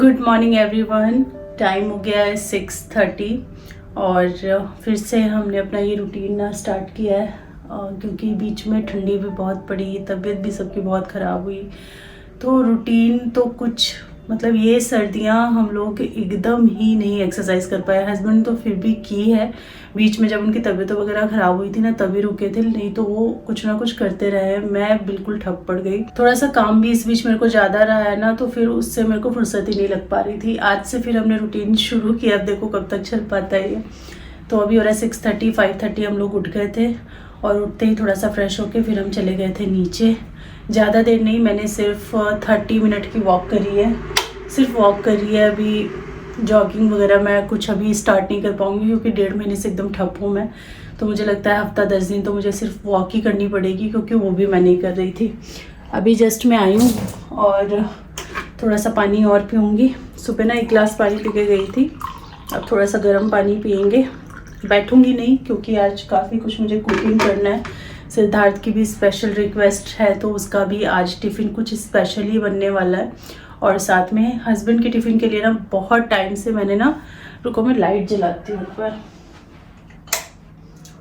Good morning everyone. Time हो गया है 6:30 और फिर से हमने अपना ये रूटीन ना स्टार्ट किया है क्योंकि बीच में ठंडी भी बहुत पड़ी, तबीयत भी सबकी बहुत ख़राब हुई। तो रूटीन तो कुछ मतलब ये सर्दियाँ हम लोग एकदम ही नहीं एक्सरसाइज कर पाए। हस्बैंड तो फिर भी की है, बीच में जब उनकी तबीयत वगैरह ख़राब हुई थी ना तभी रुके थे, नहीं तो वो कुछ ना कुछ करते रहे। मैं बिल्कुल ठप पड़ गई। थोड़ा सा काम भी इस बीच मेरे को ज़्यादा रहा है ना, तो फिर उससे मेरे को फुर्सत ही नहीं लग पा रही थी। आज से फिर हमने रूटीन शुरू किया, अब देखो कब तक चल पाता है ये। तो अभी हो रहा है 6:30, 5:30 हम लोग उठ गए थे और उठते ही थोड़ा सा फ्रेश होके फिर हम चले गए थे नीचे। ज़्यादा देर नहीं, मैंने सिर्फ 30 मिनट की वॉक करी है, सिर्फ वॉक करी है। अभी जॉगिंग वगैरह मैं कुछ अभी स्टार्ट नहीं कर पाऊँगी क्योंकि 1.5 महीने से एकदम ठप हूँ मैं। तो मुझे लगता है हफ्ता 10 दिन तो मुझे सिर्फ वॉक ही करनी पड़ेगी क्योंकि वो भी मैं नहीं कर रही थी। अभी जस्ट मैं आई हूँ और थोड़ा सा पानी और पीऊँगी। सुबह ना 1 गिलास पानी पी के गई थी, अब थोड़ा सा गर्म पानी पियेंगे। बैठूँगी नहीं क्योंकि आज काफ़ी कुछ मुझे कुकिंग करना है। सिद्धार्थ की भी स्पेशल रिक्वेस्ट है तो उसका भी आज टिफ़िन कुछ स्पेशल ही बनने वाला है। और साथ में हस्बैंड के टिफ़िन के लिए ना बहुत टाइम से मैंने ना, रुको मैं लाइट जलाती हूँ ऊपर।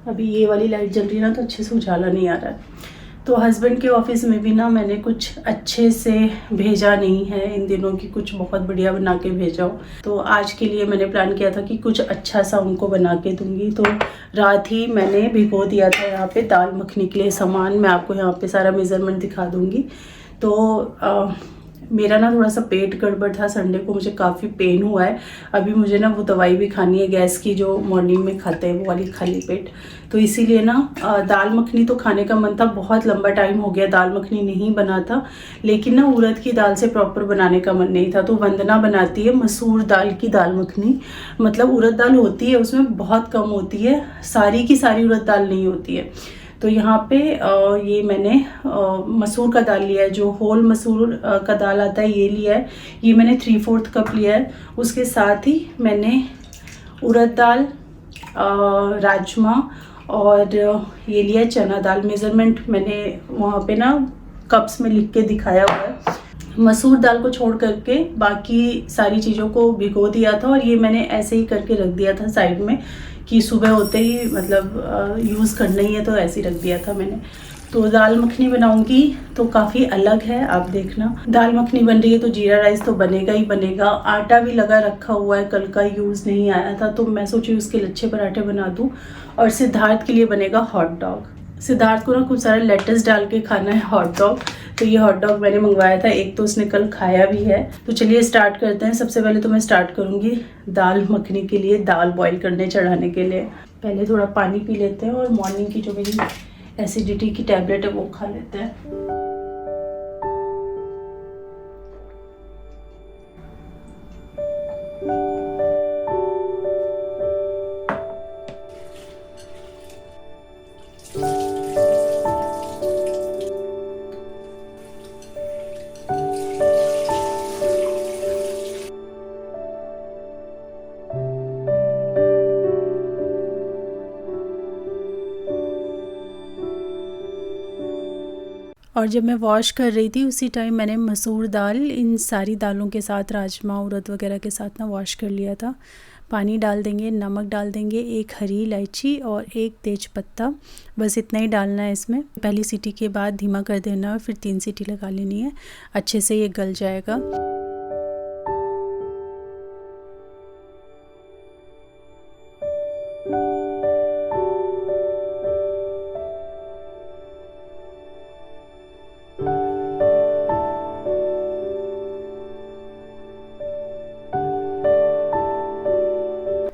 अभी ये वाली लाइट जल रही है ना तो अच्छे से उजाला नहीं आ रहा है। तो हस्बैंड के ऑफिस में भी ना मैंने कुछ अच्छे से भेजा नहीं है इन दिनों की, कुछ बहुत बढ़िया बना के भेजा हो। तो आज के लिए मैंने प्लान किया था कि कुछ अच्छा सा उनको बना के दूंगी। तो रात ही मैंने भिगो दिया था यहाँ पे दाल मखनी के लिए सामान। मैं आपको यहाँ पे सारा मेज़रमेंट दिखा दूंगी। तो मेरा ना थोड़ा सा पेट गड़बड़ था, संडे को मुझे काफ़ी पेन हुआ है। अभी मुझे ना वो दवाई भी खानी है गैस की जो मॉर्निंग में खाते हैं, वो वाली खाली पेट। तो इसीलिए ना दाल मखनी तो खाने का मन था, बहुत लंबा टाइम हो गया दाल मखनी नहीं बना था। लेकिन ना उड़द की दाल से प्रॉपर बनाने का मन नहीं था। तो वंदना बनाती है मसूर दाल की दाल मखनी। मतलब उड़द दाल होती है उसमें बहुत कम होती है, सारी की सारी उड़द दाल नहीं होती है। तो यहाँ पे ये मैंने मसूर का दाल लिया है, जो होल मसूर का दाल आता है ये लिया है। ये मैंने 3/4 कप लिया है। उसके साथ ही मैंने उड़द दाल, राजमा और ये लिया है चना दाल। मेज़रमेंट मैंने वहाँ पे ना कप्स में लिख के दिखाया हुआ है। मसूर दाल को छोड़ करके बाकी सारी चीज़ों को भिगो दिया था और ये मैंने ऐसे ही करके रख दिया था साइड में कि सुबह होते ही मतलब यूज़ करना ही है, तो ऐसे ही रख दिया था मैंने। तो दाल मखनी बनाऊंगी तो काफ़ी अलग है, आप देखना। दाल मखनी बन रही है तो जीरा राइस तो बनेगा ही बनेगा। आटा भी लगा रखा हुआ है, कल का यूज़ नहीं आया था, तो मैं सोची उसके लच्छे पराठे बना दूँ। और सिद्धार्थ के लिए बनेगा हॉट डॉग। सिद्धार्थ को ना खूब सारा लेटस डाल के खाना है हॉट डॉग। तो ये हॉट डॉग मैंने मंगवाया था, एक तो उसने कल खाया भी है। तो चलिए स्टार्ट करते हैं। सबसे पहले तो मैं स्टार्ट करूँगी दाल मखनी के लिए दाल बॉईल करने चढ़ाने के लिए। पहले थोड़ा पानी पी लेते हैं और मॉर्निंग की जो मेरी एसिडिटी की टैबलेट है वो खा लेते हैं। और जब मैं वॉश कर रही थी उसी टाइम मैंने मसूर दाल इन सारी दालों के साथ, राजमा उड़द वगैरह के साथ ना वॉश कर लिया था। पानी डाल देंगे, नमक डाल देंगे, 1 हरी इलायची और 1 तेज पत्ता, बस इतना ही डालना है इसमें। पहली सीटी के बाद धीमा कर देना है, फिर 3 सीटी लगा लेनी है, अच्छे से ये गल जाएगा।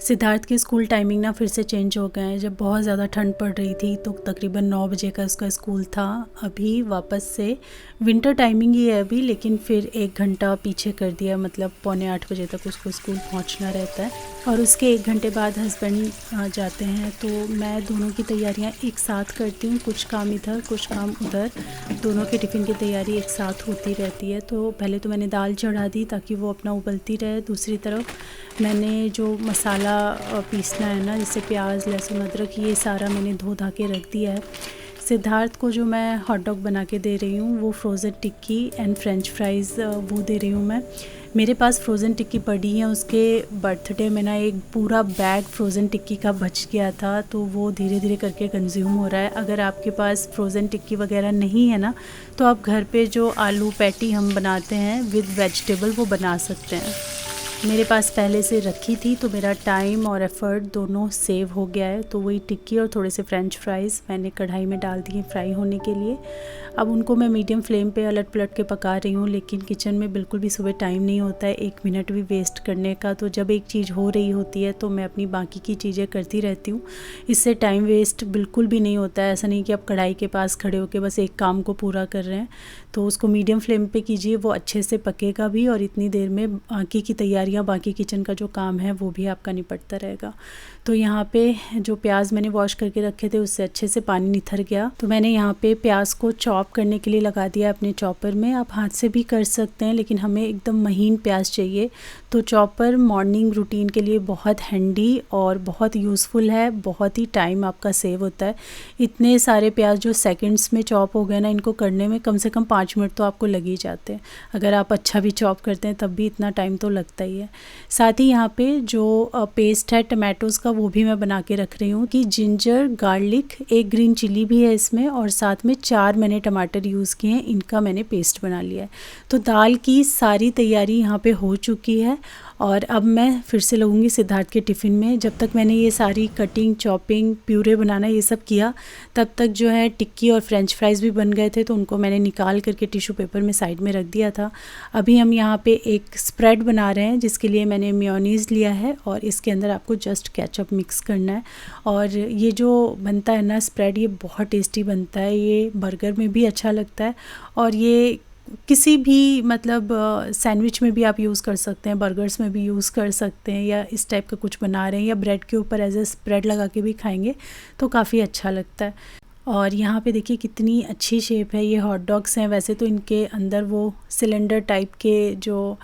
सिद्धार्थ की स्कूल टाइमिंग ना फिर से चेंज हो गए हैं। जब बहुत ज़्यादा ठंड पड़ रही थी तो तकरीबन 9 बजे का उसका स्कूल था। अभी वापस से विंटर टाइमिंग ही है अभी, लेकिन फिर 1 घंटा पीछे कर दिया, मतलब 7:45 बजे तक उसको स्कूल पहुंचना रहता है। और उसके 1 घंटे बाद हस्बैंड जाते हैं। तो मैं दोनों की तैयारियां एक साथ करती हूँ, कुछ काम इधर कुछ काम उधर, दोनों के टिफ़िन की तैयारी एक साथ होती रहती है। तो पहले तो मैंने दाल चढ़ा दी ताकि वो अपना उबलती रहे। दूसरी तरफ मैंने जो मसाला पीसना है ना, जैसे प्याज लहसुन अदरक, ये सारा मैंने धो धा के रख दिया है। सिद्धार्थ को जो मैं हॉट डॉग बना के दे रही हूँ वो frozen tikki and French fries वो दे रही हूँ मैं। मेरे पास फ्रोज़न टिक्की पड़ी है, उसके बर्थडे में ना एक पूरा बैग फ्रोज़न टिक्की का बच गया था, तो वो धीरे धीरे करके कंज्यूम हो रहा है। अगर आपके पास फ्रोज़न टिक्की वगैरह नहीं है ना, तो आप घर पे जो आलू पैटी हम बनाते हैं विद वेजिटेबल वो बना सकते हैं। मेरे पास पहले से रखी थी तो मेरा टाइम और एफ़र्ट दोनों सेव हो गया है। तो वही टिक्की और थोड़े से फ्रेंच फ्राइज़ मैंने कढ़ाई में डाल दिए फ्राई होने के लिए। अब उनको मैं मीडियम फ्लेम पे अलट पलट के पका रही हूँ, लेकिन किचन में बिल्कुल भी सुबह टाइम नहीं होता है 1 मिनट भी वेस्ट करने का। तो जब एक चीज़ हो रही होती है तो मैं अपनी बाकी की चीज़ें करती रहती हूँ, इससे टाइम वेस्ट बिल्कुल भी नहीं होता है। ऐसा नहीं कि आप कढ़ाई के पास खड़े होकर बस एक काम को पूरा कर रहे हैं। तो उसको मीडियम फ्लेम पे कीजिए, वो अच्छे से पकेगा भी और इतनी देर में बाकी की तैयारियां, बाकी किचन का जो काम है वो भी आपका निपटता रहेगा। तो यहाँ पे जो प्याज मैंने वॉश करके रखे थे उससे अच्छे से पानी निथर गया, तो मैंने यहाँ पे प्याज को चॉप करने के लिए लगा दिया अपने चॉपर में। आप हाथ से भी कर सकते हैं, लेकिन हमें एकदम महीन प्याज चाहिए। तो चॉपर मॉर्निंग रूटीन के लिए बहुत हैंडी और बहुत यूज़फुल है, बहुत ही टाइम आपका सेव होता है। इतने सारे प्याज जो सेकंड्स में चॉप हो गए ना, इनको करने में कम से कम 5 मिनट तो आपको लग ही जाते हैं। अगर आप अच्छा भी चॉप करते हैं तब भी इतना टाइम तो लगता ही है। साथ ही यहाँ पे जो पेस्ट है टमाटोज़ का वो भी मैं बना के रख रही हूँ कि जिंजर, गार्लिक, एक ग्रीन चिली भी है इसमें, और साथ में 4 मैंने टमाटर यूज़ किए हैं, इनका मैंने पेस्ट बना लिया है। तो दाल की सारी तैयारी यहाँ पे हो चुकी है और अब मैं फिर से लगूंगी सिद्धार्थ के टिफ़िन में। जब तक मैंने ये सारी कटिंग, चॉपिंग, प्यूरे बनाना ये सब किया, तब तक जो है टिक्की और फ्रेंच फ्राइज़ भी बन गए थे, तो उनको मैंने निकाल करके टिश्यू पेपर में साइड में रख दिया था। अभी हम यहाँ पे एक स्प्रेड बना रहे हैं, जिसके लिए मैंने मेयोनीज़ लिया है और इसके अंदर आपको जस्ट केचप मिक्स करना है। और ये जो बनता है ना स्प्रेड, ये बहुत टेस्टी बनता है। ये बर्गर में भी अच्छा लगता है और ये किसी भी मतलब सैंडविच में भी आप यूज़ कर सकते हैं, बर्गर्स में भी यूज़ कर सकते हैं, या इस टाइप का कुछ बना रहे हैं या ब्रेड के ऊपर एज ए स्प्रेड लगा के भी खाएंगे तो काफ़ी अच्छा लगता है। और यहाँ पे देखिए कितनी अच्छी शेप है। ये हॉट डॉग्स हैं, वैसे तो इनके अंदर वो सिलेंडर टाइप के जो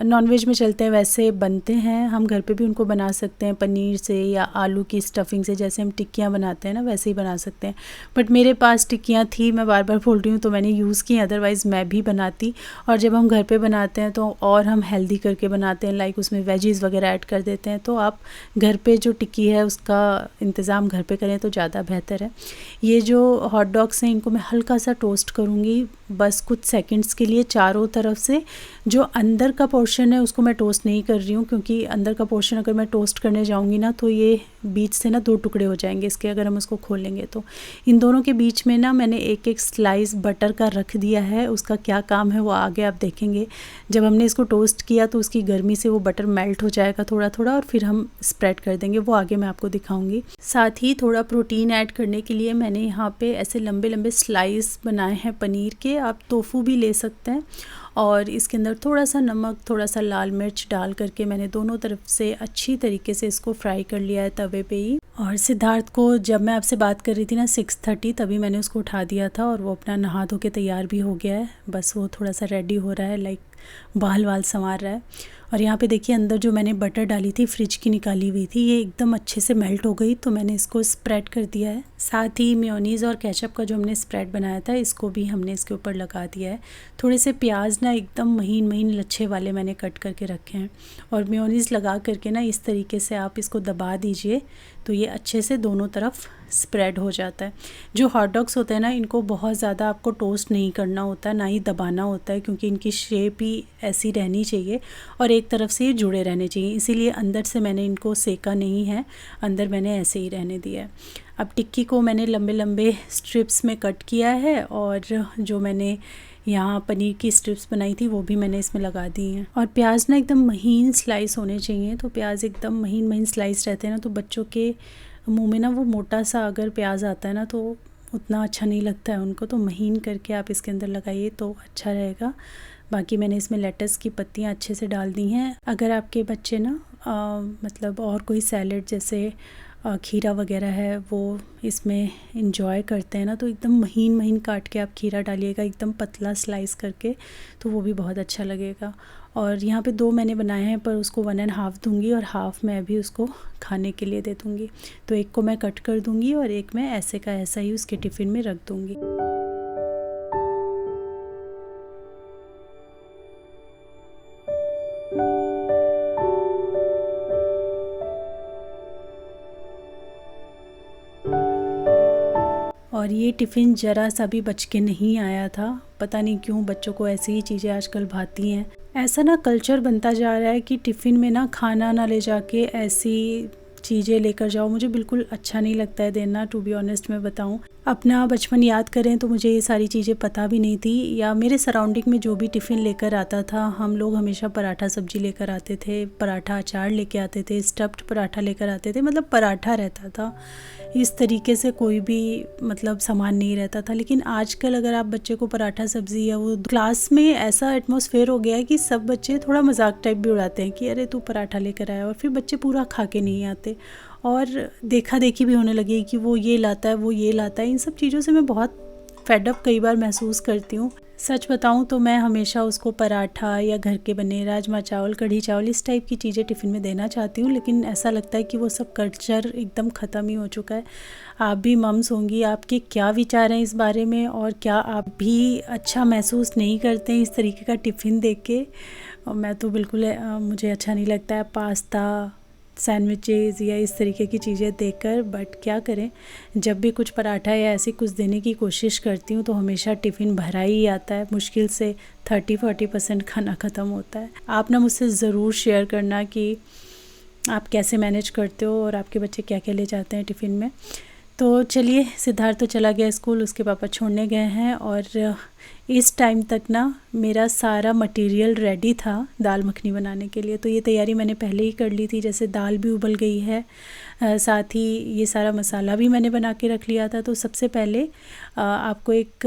नॉनवेज में चलते हैं वैसे बनते हैं। हम घर पे भी उनको बना सकते हैं पनीर से या आलू की स्टफिंग से, जैसे हम टिक्कियाँ बनाते हैं ना वैसे ही बना सकते हैं। बट मेरे पास टिक्कियाँ थी, मैं बार बार बोल रही हूँ, तो मैंने यूज़ की, अदरवाइज़ मैं भी बनाती। और जब हम घर पे बनाते हैं तो और हम हेल्दी करके बनाते हैं, लाइक उसमें वेजीज़ वगैरह ऐड कर देते हैं। तो आप घर पे जो टिक्की है उसका इंतज़ाम घर पे करें तो ज़्यादा बेहतर है। ये जो हॉट डॉग्स हैं इनको मैं हल्का सा टोस्ट करूँगी, बस कुछ सेकंड्स के लिए चारों तरफ से। जो अंदर का पोर्शन है उसको मैं टोस्ट नहीं कर रही हूँ, क्योंकि अंदर का पोर्शन अगर मैं टोस्ट करने जाऊँगी ना तो ये बीच से ना 2 टुकड़े हो जाएंगे इसके, अगर हम उसको खोलेंगे तो। इन दोनों के बीच में ना मैंने एक एक स्लाइस बटर का रख दिया है। उसका क्या काम है वो आगे आप देखेंगे। जब हमने इसको टोस्ट किया तो उसकी गर्मी से वो बटर मेल्ट हो जाएगा थोड़ा थोड़ा, और फिर हम स्प्रेड कर देंगे, वो आगे मैं आपको दिखाऊंगी। साथ ही थोड़ा प्रोटीन ऐड करने के लिए मैंने यहाँ पे ऐसे लंबे लंबे स्लाइस बनाए हैं पनीर के। आप टोफू भी ले सकते हैं। और इसके अंदर थोड़ा सा नमक, थोड़ा सा लाल मिर्च डाल करके मैंने दोनों तरफ से अच्छी तरीके से इसको फ्राई कर लिया है तवे पे ही। और सिद्धार्थ को जब मैं आपसे बात कर रही थी ना 6:30, तभी मैंने उसको उठा दिया था और वो अपना नहा धो के तैयार भी हो गया है। बस वो थोड़ा सा रेडी हो रहा है, लाइक बाल वाल संवार रहा है। और यहाँ पे देखिए अंदर जो मैंने बटर डाली थी फ्रिज की निकाली हुई थी, ये एकदम अच्छे से मेल्ट हो गई, तो मैंने इसको स्प्रेड कर दिया है। साथ ही मेयोनीज़ और केचप का जो हमने स्प्रेड बनाया था इसको भी हमने इसके ऊपर लगा दिया है। थोड़े से प्याज ना एकदम महीन महीन लच्छे वाले मैंने कट करके रखे हैं। और मेयोनीज़ लगा करके ना इस तरीके से आप इसको दबा दीजिए तो ये अच्छे से दोनों तरफ स्प्रेड हो जाता है। जो हॉट डॉग्स होते हैं ना इनको बहुत ज़्यादा आपको टोस्ट नहीं करना होता, ना ही दबाना होता है, क्योंकि इनकी शेप ही ऐसी रहनी चाहिए और एक तरफ से ये जुड़े रहने चाहिए। इसीलिए अंदर से मैंने इनको सेका नहीं है, अंदर मैंने ऐसे ही रहने दिया है। अब टिक्की को मैंने लंबे लंबे स्ट्रिप्स में कट किया है और जो मैंने यहाँ पनीर की स्ट्रिप्स बनाई थी वो भी मैंने इसमें लगा दी हैं। और प्याज ना एकदम महीन स्लाइस होने चाहिए, तो प्याज एकदम महीन महीन स्लाइस रहते हैं ना तो बच्चों के मुंह में ना वो मोटा सा अगर प्याज आता है ना तो उतना अच्छा नहीं लगता है उनको। तो महीन करके आप इसके अंदर लगाइए तो अच्छा रहेगा। बाकी मैंने इसमें लेटस की पत्तियाँ अच्छे से डाल दी हैं। अगर आपके बच्चे ना मतलब और कोई सैलेड जैसे खीरा वगैरह है वो इसमें इंजॉय करते हैं ना, तो एकदम महीन महीन काट के आप खीरा डालिएगा, एकदम पतला स्लाइस करके, तो वो भी बहुत अच्छा लगेगा। और यहाँ पे 2 मैंने बनाए हैं, पर उसको 1.5 दूंगी और हाफ़ मैं अभी उसको खाने के लिए दे दूँगी। तो एक को मैं कट कर दूँगी और एक मैं ऐसे का ऐसा ही उसके टिफ़िन में रख दूँगी। और ये टिफ़िन ज़रा सा भी बच के नहीं आया था। पता नहीं क्यों बच्चों को ऐसी ही चीज़ें आजकल भाती हैं। ऐसा ना कल्चर बनता जा रहा है कि टिफ़िन में ना खाना ना ले जाके ऐसी चीज़ें लेकर जाओ। मुझे बिल्कुल अच्छा नहीं लगता है देना, टू बी ऑनेस्ट मैं बताऊँ। अपना बचपन याद करें तो मुझे ये सारी चीज़ें पता भी नहीं थी, या मेरे सराउंडिंग में जो भी टिफ़िन लेकर आता था, हम लोग हमेशा पराठा सब्ज़ी लेकर आते थे, पराठा अचार लेके आते थे, स्टफ्ड पराठा लेकर आते थे, मतलब पराठा रहता था। इस तरीके से कोई भी मतलब सामान नहीं रहता था। लेकिन आजकल अगर आप बच्चे को पराठा सब्ज़ी, या वो क्लास में ऐसा एटमॉस्फेयर हो गया है कि सब बच्चे थोड़ा मजाक टाइप भी उड़ाते हैं कि अरे तू पराठा लेकर आया, और फिर बच्चे पूरा खा के नहीं आते। और देखा देखी भी होने लगी कि वो ये लाता है, वो ये लाता है। इन सब चीज़ों से मैं बहुत फेडअप कई बार महसूस करती हूँ। सच बताऊँ तो मैं हमेशा उसको पराठा या घर के बने राजमा चावल, कढ़ी चावल, इस टाइप की चीज़ें टिफ़िन में देना चाहती हूँ, लेकिन ऐसा लगता है कि वो सब कल्चर एकदम ख़त्म ही हो चुका है। आप भी मम्स होंगी, आपके क्या विचार हैं इस बारे में, और क्या आप भी अच्छा महसूस नहीं करते हैं इस तरीके का टिफ़िन देख के? और मैं तो बिल्कुल मुझे अच्छा नहीं लगता है पास्ता, सैंडविचेज़ या इस तरीके की चीज़ें देखकर। बट क्या करें, जब भी कुछ पराठा या ऐसी कुछ देने की कोशिश करती हूँ तो हमेशा टिफ़िन भरा ही आता है। मुश्किल से 30-40% खाना ख़त्म होता है। आप ना मुझसे ज़रूर शेयर करना कि आप कैसे मैनेज करते हो और आपके बच्चे क्या क्या ले जाते हैं टिफ़िन में। तो चलिए, सिद्धार्थ तो चला गया स्कूल, उसके पापा छोड़ने गए हैं, और इस टाइम तक ना मेरा सारा मटेरियल रेडी था दाल मखनी बनाने के लिए। तो ये तैयारी मैंने पहले ही कर ली थी, जैसे दाल भी उबल गई है, साथ ही ये सारा मसाला भी मैंने बना के रख लिया था। तो सबसे पहले आपको एक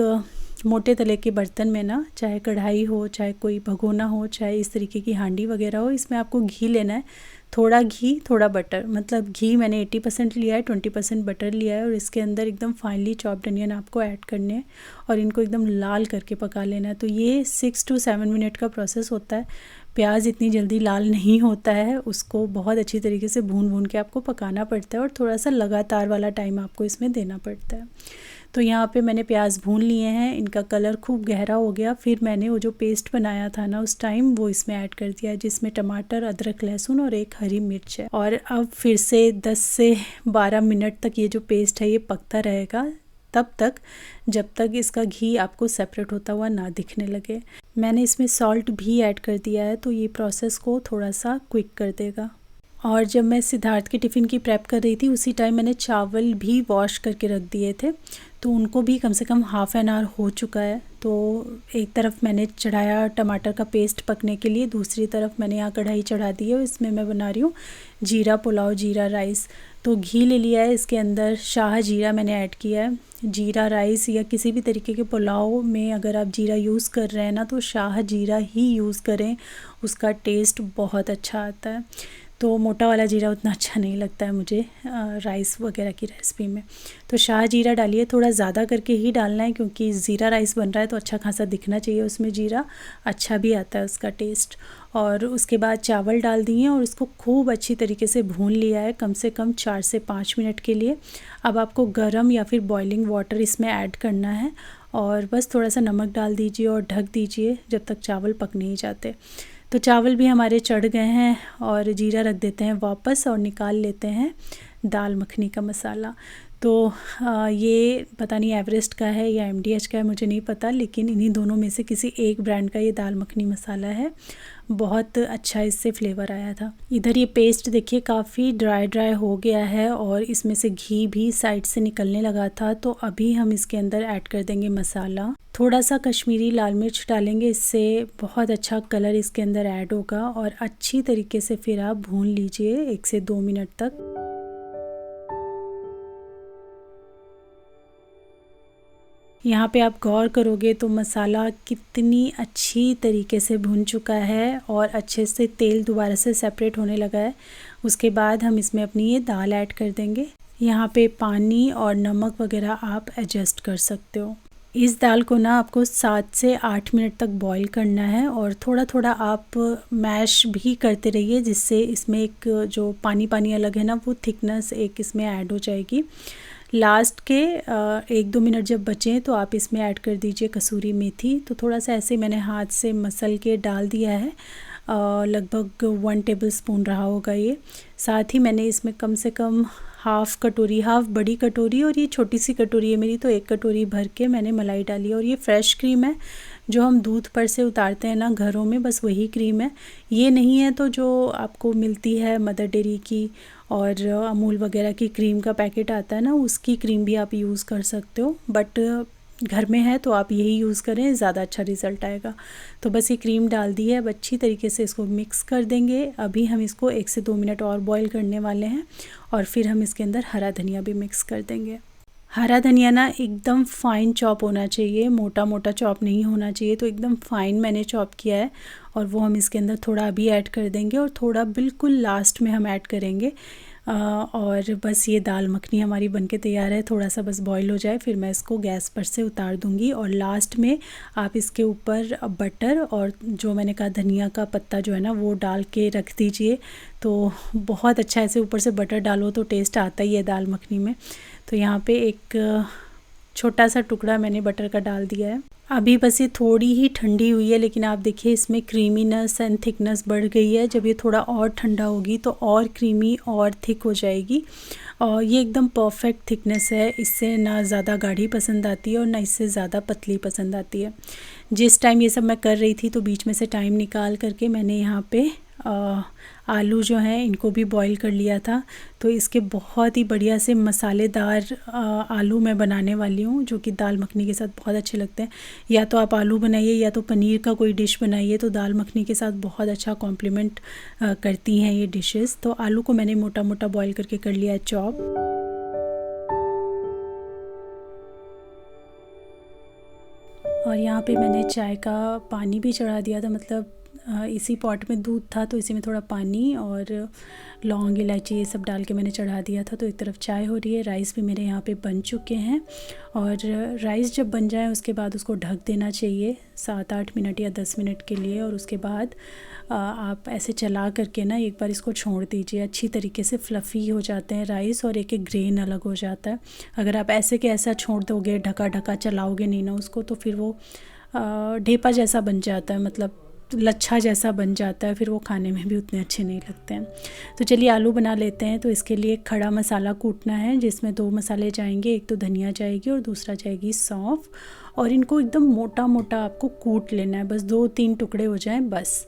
मोटे तले के बर्तन में ना, चाहे कढ़ाई हो, चाहे कोई भगोना हो, चाहे इस तरीके की हांडी वगैरह हो, इसमें आपको घी लेना है। थोड़ा घी थोड़ा बटर, मतलब घी मैंने 80% लिया है, 20% बटर लिया है, और इसके अंदर एकदम फाइनली चॉप्ड अनियन आपको ऐड करने हैं और इनको एकदम लाल करके पका लेना है। तो ये 6 to 7 मिनट का प्रोसेस होता है। प्याज इतनी जल्दी लाल नहीं होता है, उसको बहुत अच्छी तरीके से भून के आपको पकाना पड़ता है, और थोड़ा सा लगातार वाला टाइम आपको इसमें देना पड़ता है। तो यहाँ पे मैंने प्याज भून लिए हैं, इनका कलर खूब गहरा हो गया। फिर मैंने वो जो पेस्ट बनाया था ना उस टाइम, वो इसमें ऐड कर दिया, जिसमें टमाटर, अदरक, लहसुन और एक हरी मिर्च है। और अब फिर से 10 से 12 मिनट तक ये जो पेस्ट है ये पकता रहेगा, तब तक जब तक इसका घी आपको सेपरेट होता हुआ ना दिखने लगे। मैंने इसमें सॉल्ट भी ऐड कर दिया है, तो ये प्रोसेस को थोड़ा सा क्विक कर देगा। और जब मैं सिद्धार्थ के टिफ़िन की प्रेप कर रही थी, उसी टाइम मैंने चावल भी वॉश करके रख दिए थे, तो उनको भी कम से कम हाफ़ एन आवर हो चुका है। तो एक तरफ मैंने चढ़ाया टमाटर का पेस्ट पकने के लिए, दूसरी तरफ मैंने यहाँ कढ़ाई चढ़ा दी है, इसमें मैं बना रही हूँ जीरा पुलाव, जीरा राइस। तो घी ले लिया है, इसके अंदर शाह जीरा मैंने ऐड किया है। जीरा राइस या किसी भी तरीके के पुलाव में अगर आप जीरा यूज़ कर रहे हैं ना, तो शाह जीरा ही यूज़ करें, उसका टेस्ट बहुत अच्छा आता है। तो मोटा वाला जीरा उतना अच्छा नहीं लगता है मुझे राइस वगैरह की रेसिपी में। तो शाह जीरा डालिए, थोड़ा ज़्यादा करके ही डालना है, क्योंकि ज़ीरा राइस बन रहा है तो अच्छा खासा दिखना चाहिए उसमें जीरा, अच्छा भी आता है उसका टेस्ट। और उसके बाद चावल डाल दिए और इसको खूब अच्छी तरीके से भून लिया है, कम से कम 4 से 5 मिनट के लिए। अब आपको गरम या फिर बॉइलिंग वाटर इसमें ऐड करना है, और बस थोड़ा सा नमक डाल दीजिए और ढक दीजिए जब तक चावल पक नहीं जाते। तो चावल भी हमारे चढ़ गए हैं, और जीरा रख देते हैं वापस और निकाल लेते हैं दाल मखनी का मसाला। तो ये पता नहीं एवरेस्ट का है या MDH का है, मुझे नहीं पता, लेकिन इन्हीं दोनों में से किसी एक ब्रांड का ये दाल मखनी मसाला है। बहुत अच्छा इससे फ्लेवर आया था। इधर ये पेस्ट देखिए काफ़ी ड्राई हो गया है, और इसमें से घी भी साइड से निकलने लगा था। तो अभी हम इसके अंदर ऐड कर देंगे मसाला, थोड़ा सा कश्मीरी लाल मिर्च डालेंगे, इससे बहुत अच्छा कलर इसके अंदर ऐड होगा। और अच्छी तरीके से फिर आप भून लीजिए 1 से 2 मिनट तक। यहाँ पे आप गौर करोगे तो मसाला कितनी अच्छी तरीके से भुन चुका है और अच्छे से तेल दोबारा से सेपरेट होने लगा है। उसके बाद हम इसमें अपनी ये दाल ऐड कर देंगे। यहाँ पे पानी और नमक वगैरह आप एडजस्ट कर सकते हो। इस दाल को ना आपको 7 से 8 मिनट तक बॉईल करना है और थोड़ा थोड़ा आप मैश भी करते रहिए, जिससे इसमें एक जो पानी पानी अलग है ना वो थिकनेस एक इसमें ऐड हो जाएगी। लास्ट के 1-2 मिनट जब बचें तो आप इसमें ऐड कर दीजिए कसूरी मेथी। तो थोड़ा सा ऐसे मैंने हाथ से मसल के डाल दिया है, लगभग 1 टेबलस्पून रहा होगा ये। साथ ही मैंने इसमें कम से कम हाफ़ कटोरी, हाफ़ बड़ी कटोरी और ये छोटी सी कटोरी है मेरी, तो 1 कटोरी भर के मैंने मलाई डाली है। और ये फ्रेश क्रीम है जो हम दूध पर से उतारते हैं ना घरों में, बस वही क्रीम है। ये नहीं है तो जो आपको मिलती है मदर डेयरी की और अमूल वगैरह की क्रीम का पैकेट आता है ना, उसकी क्रीम भी आप यूज़ कर सकते हो, बट घर में है तो आप यही यूज़ करें, ज़्यादा अच्छा रिज़ल्ट आएगा। तो बस ये क्रीम डाल दी है, अब अच्छी तरीके से इसको मिक्स कर देंगे। अभी हम इसको 1 से 2 मिनट और बॉईल करने वाले हैं और फिर हम इसके अंदर हरा धनिया भी मिक्स कर देंगे। हरा धनिया ना एकदम फ़ाइन चॉप होना चाहिए, मोटा मोटा चॉप नहीं होना चाहिए, तो एकदम फ़ाइन मैंने चॉप किया है और वो हम इसके अंदर थोड़ा अभी ऐड कर देंगे और थोड़ा बिल्कुल लास्ट में हम ऐड करेंगे। और बस ये दाल मखनी हमारी बनके तैयार है। थोड़ा सा बस बॉईल हो जाए फिर मैं इसको गैस पर से उतार दूँगी और लास्ट में आप इसके ऊपर बटर और जो मैंने कहा धनिया का पत्ता जो है ना वो डाल के रख दीजिए। तो बहुत अच्छा ऐसे ऊपर से बटर डालो तो टेस्ट आता ही है दाल मखनी में। तो यहाँ पे एक छोटा सा टुकड़ा मैंने बटर का डाल दिया है। अभी बस ये थोड़ी ही ठंडी हुई है, लेकिन आप देखिए इसमें क्रीमीनेस एंड थिकनेस बढ़ गई है। जब ये थोड़ा और ठंडा होगी तो और क्रीमी और थिक हो जाएगी और ये एकदम परफेक्ट थिकनेस है। इससे ना ज़्यादा गाढ़ी पसंद आती है और ना इससे ज़्यादा पतली पसंद आती है। जिस टाइम ये सब मैं कर रही थी तो बीच में से टाइम निकाल करके मैंने यहाँ पे आलू जो हैं इनको भी बॉईल कर लिया था। तो इसके बहुत ही बढ़िया से मसालेदार आलू मैं बनाने वाली हूँ, जो कि दाल मखनी के साथ बहुत अच्छे लगते हैं। या तो आप आलू बनाइए या तो पनीर का कोई डिश बनाइए, तो दाल मखनी के साथ बहुत अच्छा कॉम्प्लीमेंट करती हैं ये डिशेस। तो आलू को मैंने मोटा मोटा बॉईल करके कर लिया है चॉप। और यहाँ पे मैंने चाय का पानी भी चढ़ा दिया था, मतलब इसी पॉट में दूध था तो इसी में थोड़ा पानी और लौंग इलायची ये सब डाल के मैंने चढ़ा दिया था। तो एक तरफ चाय हो रही है, राइस भी मेरे यहाँ पे बन चुके हैं। और राइस जब बन जाए उसके बाद उसको ढक देना चाहिए 7-8 मिनट या 10 मिनट के लिए। और उसके बाद आप ऐसे चला करके ना एक बार इसको छोड़ दीजिए। अच्छी तरीके से फ्लफ़ी हो जाते हैं राइस और एक एक ग्रेन अलग हो जाता है। अगर आप ऐसे के ऐसा छोड़ दोगे, ढका ढका चलाओगे नहीं ना उसको, तो फिर वो ढेपा जैसा बन जाता है, मतलब लच्छा जैसा बन जाता है, फिर वो खाने में भी उतने अच्छे नहीं लगते हैं। तो चलिए आलू बना लेते हैं। तो इसके लिए खड़ा मसाला कूटना है, जिसमें 2 मसाले जाएंगे, एक तो धनिया जाएगी और दूसरा जाएगी सौंफ। और इनको एकदम मोटा मोटा आपको कूट लेना है, बस 2-3 टुकड़े हो जाएं बस।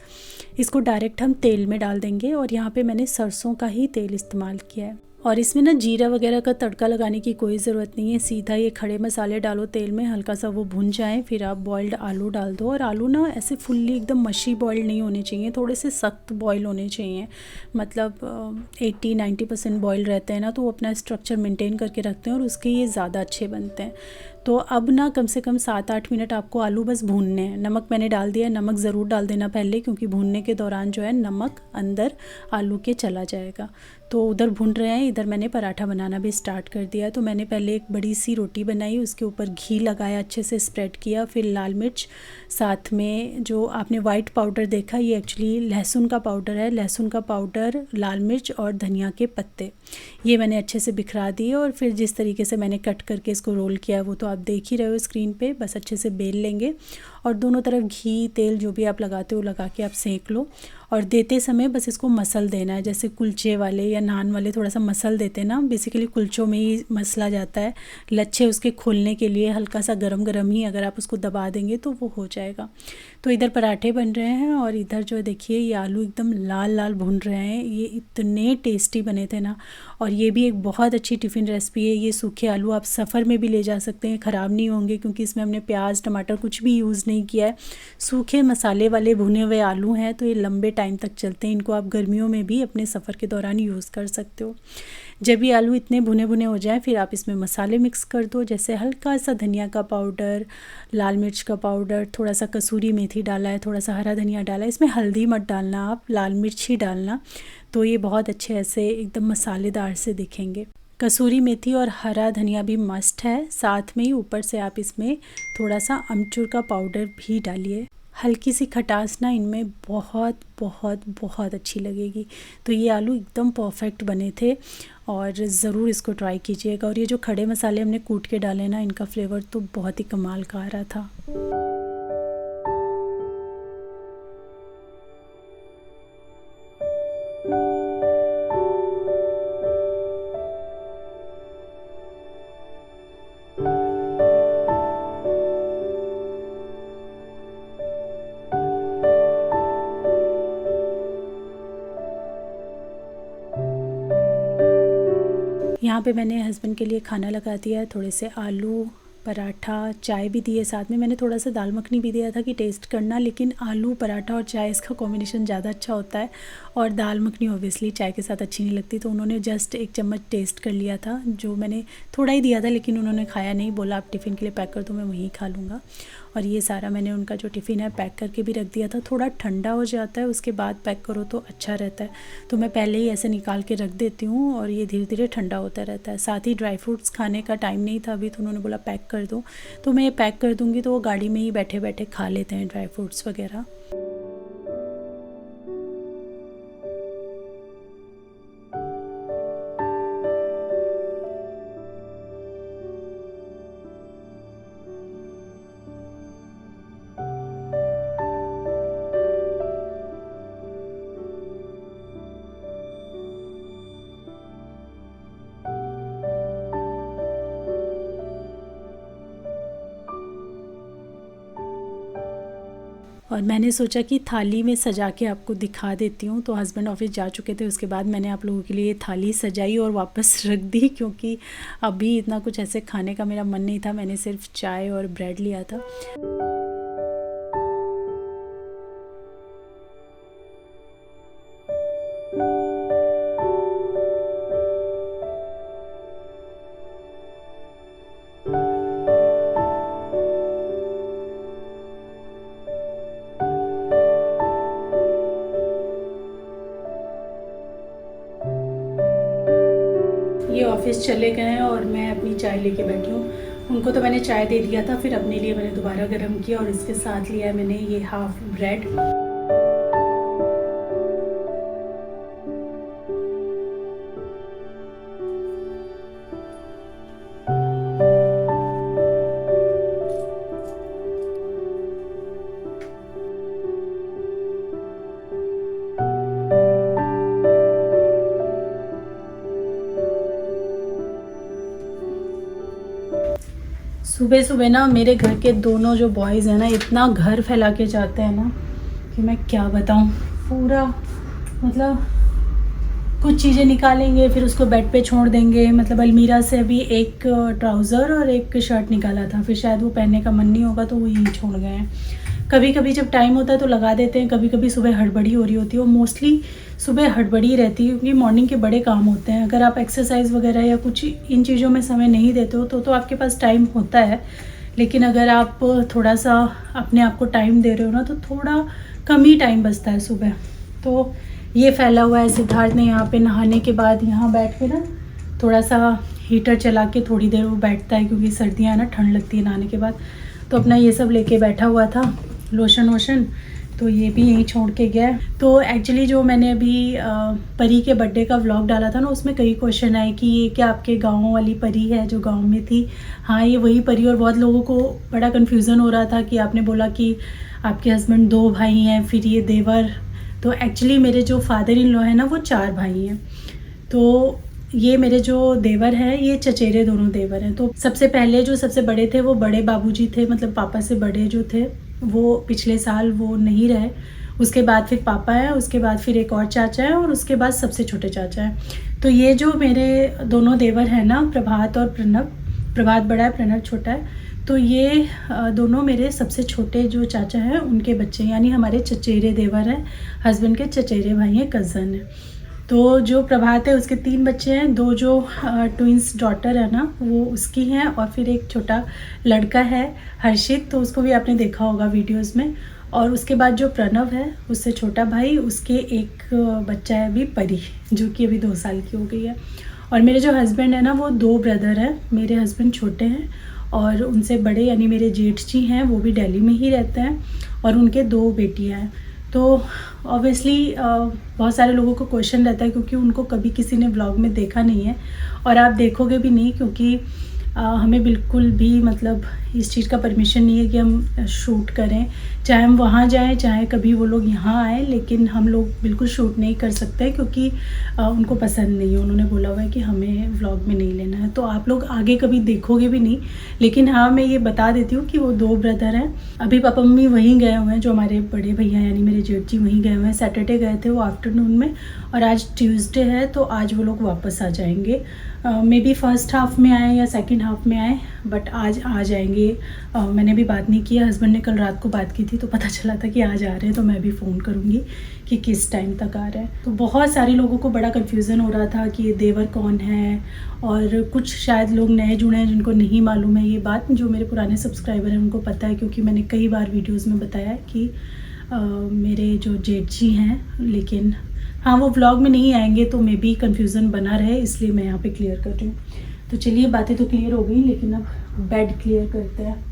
इसको डायरेक्ट हम तेल में डाल देंगे और यहाँ पे मैंने सरसों का ही तेल इस्तेमाल किया है। और इसमें ना जीरा वगैरह का तड़का लगाने की कोई ज़रूरत नहीं है, सीधा ये खड़े मसाले डालो तेल में, हल्का सा वो भुन जाए, फिर आप बॉइल्ड आलू डाल दो। और आलू ना ऐसे फुल्ली एकदम मशी बॉइल्ड नहीं होने चाहिए, थोड़े से सख्त बॉयल होने चाहिए, मतलब 80-90% बॉयल रहते हैं ना, तो वो अपना स्ट्रक्चर मेंटेन करके रखते हैं और उसके ये ज़्यादा अच्छे बनते हैं। तो अब ना कम से कम 7-8 मिनट आपको आलू बस भूनने हैं। नमक मैंने डाल दिया है, नमक ज़रूर डाल देना पहले, क्योंकि भूनने के दौरान जो है नमक अंदर आलू के चला जाएगा। तो उधर भून रहे हैं, इधर मैंने पराठा बनाना भी स्टार्ट कर दिया। तो मैंने पहले एक बड़ी सी रोटी बनाई, उसके ऊपर घी लगाया, अच्छे से स्प्रेड किया, फिर लाल मिर्च, साथ में जो आपने वाइट पाउडर देखा ये एक्चुअली लहसुन का पाउडर है, लहसुन का पाउडर, लाल मिर्च और धनिया के पत्ते, ये मैंने अच्छे से बिखरा दिए। और फिर जिस तरीके से मैंने कट करके इसको रोल किया वो तो आप देख ही रहे हो स्क्रीन पे। बस अच्छे से बेल लेंगे और दोनों तरफ घी तेल जो भी आप लगाते हो लगा के आप सेंक लो। और देते समय बस इसको मसल देना है, जैसे कुलचे वाले या नान वाले थोड़ा सा मसल देते हैं ना, बेसिकली कुलचों में ही मसला जाता है। लच्छे उसके खोलने के लिए हल्का सा गरम गरम ही अगर आप उसको दबा देंगे तो वो हो जाएगा। तो इधर पराठे बन रहे हैं और इधर जो देखिए ये आलू एकदम लाल लाल भुन रहे हैं, ये इतने टेस्टी बने थे ना। और ये भी एक बहुत अच्छी टिफ़िन रेसिपी है। ये सूखे आलू आप सफ़र में भी ले जा सकते हैं, ख़राब नहीं होंगे, क्योंकि इसमें हमने प्याज टमाटर कुछ भी यूज़ नहीं किया है। सूखे मसाले वाले भुने हुए आलू हैं तो ये लंबे टाइम तक चलते हैं। इनको आप गर्मियों में भी अपने सफ़र के दौरान यूज़ कर सकते हो। जब ये आलू इतने भुने भुने हो जाएं फिर आप इसमें मसाले मिक्स कर दो, जैसे हल्का सा धनिया का पाउडर, लाल मिर्च का पाउडर, थोड़ा सा कसूरी मेथी डाला है, थोड़ा सा हरा धनिया डाला है। इसमें हल्दी मत डालना, आप लाल मिर्च ही डालना, तो ये बहुत अच्छे ऐसे एकदम मसालेदार से दिखेंगे। कसूरी मेथी और हरा धनिया भी मस्ट है। साथ में ही ऊपर से आप इसमें थोड़ा सा अमचूर का पाउडर भी डालिए। हल्की सी खटास ना इनमें बहुत बहुत बहुत अच्छी लगेगी। तो ये आलू एकदम परफेक्ट बने थे और ज़रूर इसको ट्राई कीजिएगा। और ये जो खड़े मसाले हमने कूट के डाले ना, इनका फ्लेवर तो बहुत ही कमाल का आ रहा था। यहाँ पे मैंने हस्बैंड के लिए खाना लगा दिया है। थोड़े से आलू पराठा चाय भी दिए, साथ में मैंने थोड़ा सा दाल मखनी भी दिया था कि टेस्ट करना। लेकिन आलू पराठा और चाय इसका कॉम्बिनेशन ज़्यादा अच्छा होता है और दाल मखनी ऑब्वियसली चाय के साथ अच्छी नहीं लगती। तो उन्होंने जस्ट 1 चम्मच टेस्ट कर लिया था, जो मैंने थोड़ा ही दिया था, लेकिन उन्होंने खाया नहीं। बोला आप टिफ़िन के लिए पैक कर दो, मैं वहीं खा लूँगा। और ये सारा मैंने उनका जो टिफ़िन है पैक करके भी रख दिया था। थोड़ा ठंडा हो जाता है उसके बाद पैक करो तो अच्छा रहता है। तो मैं पहले ही ऐसे निकाल के रख देती हूँ और ये धीरे धीरे ठंडा होता रहता है। साथ ही ड्राई फ्रूट्स खाने का टाइम नहीं था अभी, तो उन्होंने बोला पैक कर दो, तो मैं ये पैक कर दूँगी। तो वो गाड़ी में ही बैठे बैठे खा लेते हैं ड्राई फ्रूट्स वगैरह। और मैंने सोचा कि थाली में सजा के आपको दिखा देती हूँ। तो हस्बैंड ऑफिस जा चुके थे, उसके बाद मैंने आप लोगों के लिए थाली सजाई और वापस रख दी, क्योंकि अभी इतना कुछ ऐसे खाने का मेरा मन नहीं था। मैंने सिर्फ चाय और ब्रेड लिया था। ये ऑफिस चले गए हैं और मैं अपनी चाय लेके बैठी हूँ। उनको तो मैंने चाय दे दिया था, फिर अपने लिए मैंने दोबारा गर्म किया और इसके साथ लिया है मैंने ये हाफ ब्रेड। सुबह सुबह ना मेरे घर के दोनों जो बॉयज़ हैं ना, इतना घर फैला के जाते हैं ना कि मैं क्या बताऊँ। पूरा मतलब कुछ चीज़ें निकालेंगे, फिर उसको बेड पे छोड़ देंगे। मतलब अलमीरा से अभी एक ट्राउज़र और एक शर्ट निकाला था, फिर शायद वो पहनने का मन नहीं होगा तो वो यहीं छोड़ गए हैं। कभी कभी जब टाइम होता है तो लगा देते हैं, कभी कभी सुबह हड़बड़ी हो रही होती है। वो मोस्टली सुबह हड़बड़ी रहती है क्योंकि मॉर्निंग के बड़े काम होते हैं। अगर आप एक्सरसाइज वगैरह या कुछ इन चीज़ों में समय नहीं देते हो तो आपके पास टाइम होता है। लेकिन अगर आप थोड़ा सा अपने आप को टाइम दे रहे हो ना, तो थोड़ा कम ही टाइम बचता है सुबह। तो ये फैला हुआ है। सिद्धार्थ ने यहाँ पे नहाने के बाद यहाँ बैठ के ना थोड़ा सा हीटर चला के थोड़ी देर वो बैठता है, क्योंकि सर्दियाँ है ना, ठंड लगती है नहाने के बाद। तो अपना ये सब लेके बैठा हुआ था, लोशन वोशन, तो ये भी यहीं छोड़ के गया। तो एक्चुअली जो मैंने अभी परी के बर्थडे का व्लॉग डाला था ना, उसमें कई क्वेश्चन आए कि ये क्या आपके गाँव वाली परी है जो गाँव में थी। हाँ, ये वही परी। और बहुत लोगों को बड़ा कन्फ्यूज़न हो रहा था कि आपने बोला कि आपके हस्बैंड 2 भाई हैं, फिर ये देवर। तो एक्चुअली मेरे जो फादर इन लॉ है ना, वो 4 भाई हैं। तो ये मेरे जो देवर हैं, ये चचेरे दोनों देवर हैं। तो सबसे पहले जो सबसे बड़े थे वो बड़े बाबूजी थे, मतलब पापा से बड़े जो थे वो पिछले साल वो नहीं रहे। उसके बाद फिर पापा है, उसके बाद फिर एक और चाचा है, और उसके बाद सबसे छोटे चाचा है। तो ये जो मेरे दोनों देवर हैं ना, प्रभात और प्रणव, प्रभात बड़ा है, प्रणव छोटा है। तो ये दोनों मेरे सबसे छोटे जो चाचा हैं उनके बच्चे, यानी हमारे चचेरे देवर हैं, हस्बैंड के चचेरे भाई हैं, कज़न हैं। तो जो प्रभात है उसके 3 बच्चे हैं, 2 जो ट्विंस डॉटर है ना वो उसकी हैं, और फिर एक छोटा लड़का है हर्षित, तो उसको भी आपने देखा होगा वीडियोस में। और उसके बाद जो प्रणव है उससे छोटा भाई, उसके एक बच्चा है अभी परी, जो कि अभी 2 साल की हो गई है। और मेरे जो हस्बैंड है ना, वो 2 ब्रदर हैं। मेरे हस्बैंड छोटे हैं और उनसे बड़े यानी मेरे जेठ जी हैं, वो भी दिल्ली में ही रहते हैं और उनके 2 बेटियां हैं। तो ऑब्वियसली बहुत सारे लोगों को क्वेश्चन रहता है क्योंकि उनको कभी किसी ने व्लॉग में देखा नहीं है और आप देखोगे भी नहीं, क्योंकि हमें बिल्कुल भी मतलब इस चीज़ का परमिशन नहीं है कि हम शूट करें, चाहे हम वहाँ जाएं चाहे कभी वो लोग यहाँ आए, लेकिन हम लोग बिल्कुल शूट नहीं कर सकते क्योंकि उनको पसंद नहीं है। उन्होंने बोला हुआ है कि हमें व्लॉग में नहीं लेना है, तो आप लोग आगे कभी देखोगे भी नहीं। लेकिन हाँ, मैं ये बता देती हूँ कि वो 2 ब्रदर हैं। अभी पापा मम्मी वहीं गए हुए हैं, जो हमारे बड़े भैया यानी मेरे जेठ जी वहीं गए हुए हैं। सैटरडे गए थे वो आफ्टरनून में, और आज ट्यूसडे है तो आज वो लोग वापस आ जाएंगे। मे बी फर्स्ट हाफ में आए या सेकंड हाफ में आए, बट आज आ जाएंगे। मैंने भी बात नहीं किया, हस्बैंड ने कल रात को बात की थी तो पता चला था कि आज आ रहे हैं, तो मैं भी फ़ोन करूँगी कि किस टाइम तक आ रहे हैं। तो बहुत सारे लोगों को बड़ा कन्फ्यूज़न हो रहा था कि देवर कौन है, और कुछ शायद लोग नए जुड़े हैं जिनको नहीं मालूम है ये बात। जो मेरे पुराने सब्सक्राइबर हैं उनको पता है, क्योंकि मैंने कई बार वीडियोज़ में बताया है कि मेरे जो जेठ जी हैं, लेकिन हाँ वो व्लॉग में नहीं आएंगे तो मे बी कन्फ्यूज़न बना रहे, इसलिए मैं यहाँ पे क्लियर कर रही हूँ। तो चलिए, बातें तो क्लियर हो गई, लेकिन अब बेड क्लियर करते हैं।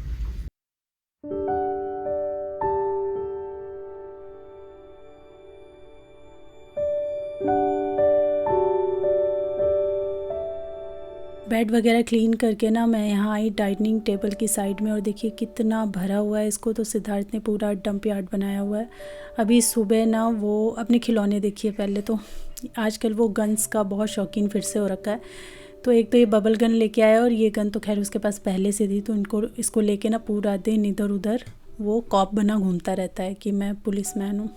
बेड वगैरह क्लीन करके ना मैं यहाँ आई डाइनिंग टेबल की साइड में, और देखिए कितना भरा हुआ है इसको। तो सिद्धार्थ ने पूरा डंप यार्ड बनाया हुआ है। अभी सुबह ना वो अपने खिलौने देखिए, पहले तो आजकल वो गन्स का बहुत शौकीन फिर से हो रखा है। तो एक तो ये बबल गन लेके आया, और ये गन तो खैर उसके पास पहले से थी, तो इसको लेके ना पूरा दिन इधर उधर वो कॉप बना घूमता रहता है कि मैं पुलिसमैन हूँ।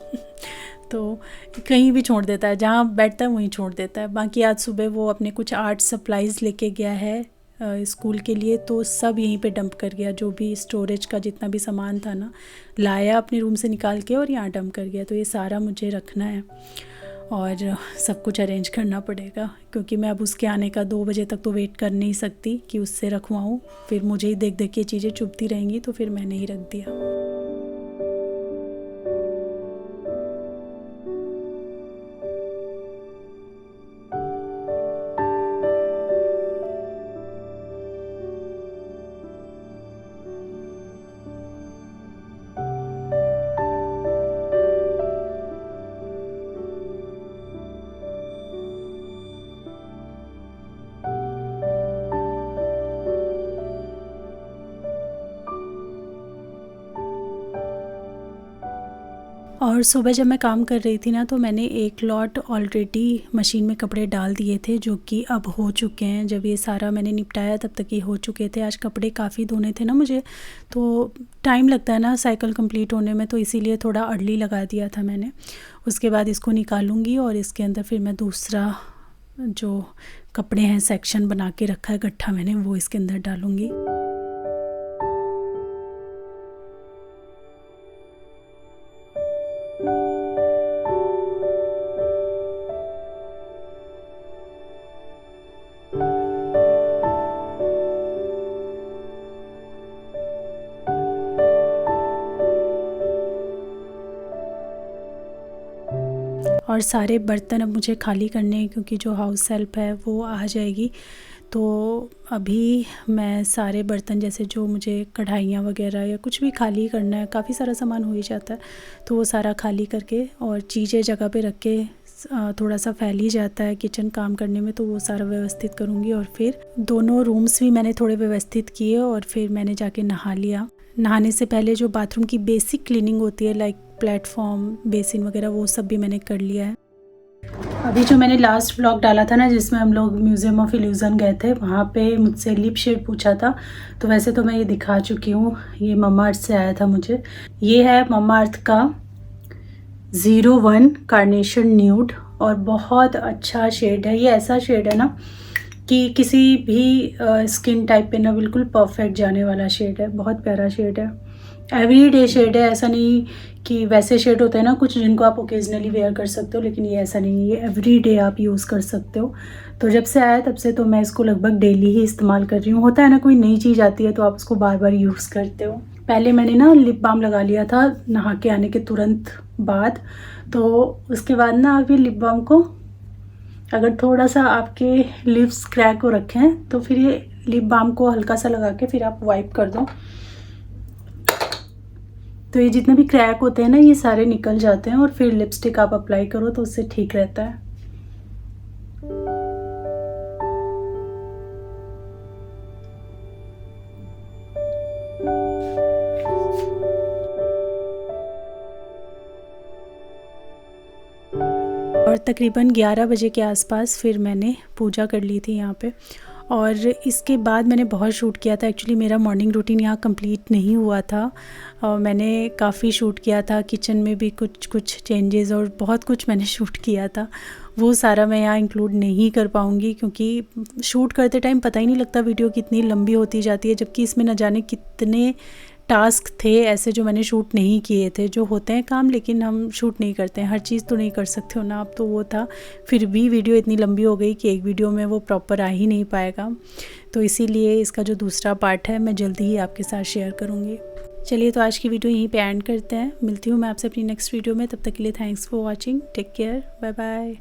तो कहीं भी छोड़ देता है, जहाँ बैठता है वहीं छोड़ देता है। बाकी आज सुबह वो अपने कुछ आर्ट सप्लाइज़ लेके गया है स्कूल के लिए, तो सब यहीं पे डंप कर गया। जो भी स्टोरेज का जितना भी सामान था ना, लाया अपने रूम से निकाल के और यहाँ डंप कर गया। तो ये सारा मुझे रखना है और सब कुछ अरेंज करना पड़ेगा, क्योंकि मैं अब उसके आने का 2 बजे तक तो वेट कर नहीं सकती कि उससे रखवाऊँ। फिर मुझे ही देख देख के चीज़ें चुभती रहेंगी, तो फिर मैंने ही रख दिया। और सुबह जब मैं काम कर रही थी ना, तो मैंने एक लॉट ऑलरेडी मशीन में कपड़े डाल दिए थे, जो कि अब हो चुके हैं। जब ये सारा मैंने निपटाया तब तक ये हो चुके थे। आज कपड़े काफ़ी धोने थे ना मुझे, तो टाइम लगता है ना साइकिल कंप्लीट होने में, तो इसीलिए थोड़ा अर्ली लगा दिया था मैंने। उसके बाद इसको निकालूंगी और इसके अंदर फिर मैं दूसरा जो कपड़े हैं सेक्शन बना के रखा है गट्ठा मैंने, वो इसके अंदर डालूँगी। और सारे बर्तन अब मुझे खाली करने हैं, क्योंकि जो हाउस हेल्प है वो आ जाएगी। तो अभी मैं सारे बर्तन, जैसे जो मुझे कढ़ाइयाँ वगैरह या कुछ भी खाली करना है, काफ़ी सारा सामान हो ही जाता है, तो वो सारा खाली करके और चीज़ें जगह पे रख के थोड़ा सा फैल ही जाता है किचन काम करने में, तो वो सारा व्यवस्थित करूँगी। और फिर दोनों रूम्स भी मैंने थोड़े व्यवस्थित किए, और फिर मैंने जाके नहा लिया। नहाने से पहले जो बाथरूम की बेसिक क्लीनिंग होती है, लाइक प्लेटफॉर्म, बेसिन वगैरह, वो सब भी मैंने कर लिया है। अभी जो मैंने लास्ट व्लॉग डाला था ना, जिसमें हम लोग म्यूज़ियम ऑफ इल्यूज़न गए थे, वहाँ पे मुझसे लिप शेड पूछा था, तो वैसे तो मैं ये दिखा चुकी हूँ। ये मम्मा अर्थ से आया था मुझे। ये है मम्मा अर्थ का 01 कार्नेशन न्यूड, और बहुत अच्छा शेड है। ये ऐसा शेड है ना कि किसी भी स्किन टाइप पे ना बिल्कुल परफेक्ट जाने वाला शेड है। बहुत प्यारा शेड है, एवरीडे शेड है। ऐसा नहीं कि वैसे शेड होते हैं ना कुछ जिनको आप ओकेजनली वेयर कर सकते हो, लेकिन ये ऐसा नहीं है, ये एवरीडे आप यूज़ कर सकते हो। तो जब से आया तब से तो मैं इसको लगभग डेली ही इस्तेमाल कर रही हूँ। होता है ना, कोई नई चीज़ आती है तो आप उसको बार बार यूज़ करते हो। पहले मैंने ना लिप बाम लगा लिया था नहा के आने के तुरंत बाद, तो उसके बाद ना अभी लिप बाम को अगर थोड़ा सा आपके लिप्स क्रैक हो रखे हैं तो फिर ये लिप बाम को हल्का सा लगा के फिर आप वाइप कर दो, तो ये जितने भी क्रैक होते हैं ना ये सारे निकल जाते हैं और फिर लिपस्टिक आप अप्लाई करो तो उससे ठीक रहता है। और तकरीबन 11 बजे के आसपास फिर मैंने पूजा कर ली थी यहाँ पे, और इसके बाद मैंने बहुत शूट किया था। एक्चुअली मेरा मॉर्निंग रूटीन यहाँ कंप्लीट नहीं हुआ था और मैंने काफ़ी शूट किया था, किचन में भी कुछ चेंजेस और बहुत कुछ मैंने शूट किया था। वो सारा मैं यहाँ इंक्लूड नहीं कर पाऊँगी क्योंकि शूट करते टाइम पता ही नहीं लगता वीडियो कितनी लंबी होती जाती है, जबकि इसमें न जाने कितने टास्क थे ऐसे जो मैंने शूट नहीं किए थे। जो होते हैं काम लेकिन हम शूट नहीं करते हैं, हर चीज़ तो नहीं कर सकते हो ना आप, तो वो था। फिर भी वीडियो इतनी लंबी हो गई कि एक वीडियो में वो प्रॉपर आ ही नहीं पाएगा, तो इसीलिए इसका जो दूसरा पार्ट है मैं जल्दी ही आपके साथ शेयर करूँगी। चलिए तो आज की वीडियो यहीं पे एंड करते हैं, मिलती हूँ मैं आपसे अपनी नेक्स्ट वीडियो में। तब तक के लिए thanks for watching, take care, bye bye.